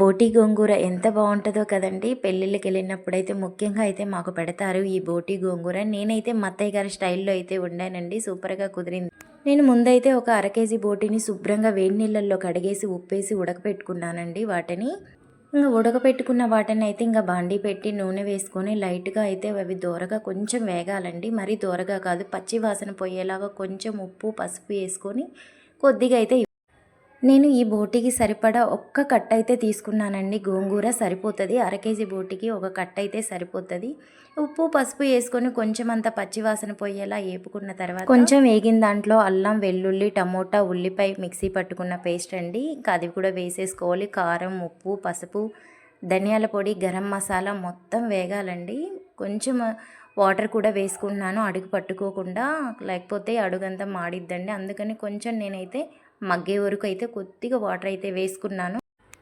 బోటి గోంగూర ఎంత బాగుంటుందో కదండి. పెళ్ళిళ్ళకి వెళ్ళినప్పుడైతే ముఖ్యంగా అయితే మాకు పెడతారు ఈ బోటి గోంగూర. నేనైతే మా అత్తయ్య గారి స్టైల్లో అయితే వండానండి, సూపర్గా కుదిరింది. నేను ముందైతే ఒక అర కేజీ బోటిని శుభ్రంగా వేడి నీళ్ళల్లో కడిగేసి ఉప్పేసి ఉడకపెట్టుకున్నానండి. వాటిని ఇంకా ఉడకపెట్టుకున్న వాటిని అయితే ఇంకా బాండీ పెట్టి నూనె వేసుకొని లైట్గా అయితే అవి దోరగా కొంచెం వేగాలండి, మరీ దోరగా కాదు, పచ్చి వాసన పోయేలాగా కొంచెం ఉప్పు పసుపు వేసుకొని కొద్దిగా అయితే నేను ఈ బోటికి సరిపడా ఒక్క కట్ట అయితే తీసుకున్నానండి. గోంగూర సరిపోతుంది, అర కేజీ బోటికి ఒక కట్ట అయితే సరిపోతుంది. ఉప్పు పసుపు వేసుకొని కొంచెం అంత పచ్చివాసన పోయేలా వేపుకున్న తర్వాత కొంచెం వేగిన దాంట్లో అల్లం వెల్లుల్లి టమోటా ఉల్లిపాయ మిక్సీ పట్టుకున్న పేస్ట్ అండి, ఇంకా అది కూడా వేసేసుకోవాలి. కారం ఉప్పు పసుపు ధనియాల పొడి గరం మసాలా మొత్తం వేగాలండి. కొంచెం వాటర్ కూడా వేసుకున్నాను అడుగు పట్టుకోకుండా, లేకపోతే అడుగంతా మాడిద్దండి. అందుకని కొంచెం నేనైతే మగ్గే వరకు అయితే కొద్దిగా వాటర్ అయితే వేసుకున్నాను.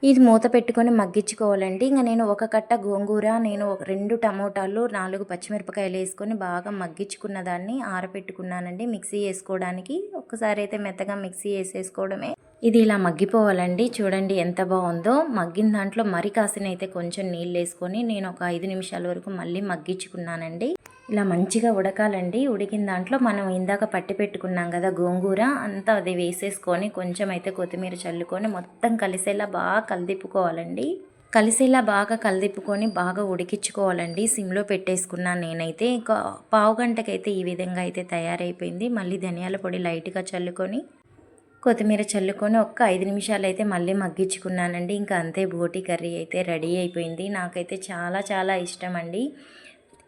ఇది మూత పెట్టుకొని మగ్గించుకోవాలండి. ఇంకా నేను ఒక కట్ట గోంగూర, నేను ఒక 2 టమోటాలు 4 పచ్చిమిరపకాయలు వేసుకొని బాగా మగ్గించుకున్న దాన్ని ఆరబెట్టుకున్నానండి మిక్సీ వేసుకోవడానికి. ఒక్కసారి అయితే మెత్తగా మిక్సీ వేసేసుకోవడమే. ఇది ఇలా మగ్గిపోవాలండి. చూడండి ఎంత బాగుందో. మగ్గిన దాంట్లో మరి కాసిన అయితే కొంచెం నీళ్ళు వేసుకొని నేను ఒక 5 నిమిషాల వరకు మళ్ళీ మగ్గించుకున్నానండి. ఇలా మంచిగా ఉడకాలండి. ఉడికిన దాంట్లో మనం ఇందాక పట్టి పెట్టుకున్నాం కదా గోంగూర, అంతా అది వేసేసుకొని కొంచెం అయితే కొత్తిమీర చల్లుకొని మొత్తం కలిసేలా బాగా కలిదిప్పుకోవాలండి. కలిసేలా బాగా కలిదిప్పుకొని బాగా ఉడికించుకోవాలండి. సిమ్లో పెట్టేసుకున్నాను నేనైతే. ఇంకా పావు గంటకైతే ఈ విధంగా అయితే తయారైపోయింది. మళ్ళీ ధనియాల పొడి లైట్గా చల్లుకొని కొత్తిమీర చల్లుకొని ఒక్క 5 నిమిషాలు అయితే మళ్ళీ మగ్గించుకున్నానండి. ఇంకా అంతే, బోటి కర్రీ అయితే రెడీ అయిపోయింది. నాకైతే చాలా చాలా ఇష్టం అండి.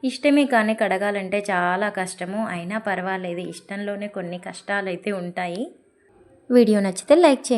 ఇష్టమే కానీ కడగాలంటే చాలా కష్టము. అయినా పర్వాలేదు, ఇష్టంలోనే కొన్ని కష్టాలు అయితే ఉంటాయి. వీడియో నచ్చితే లైక్ చేయండి.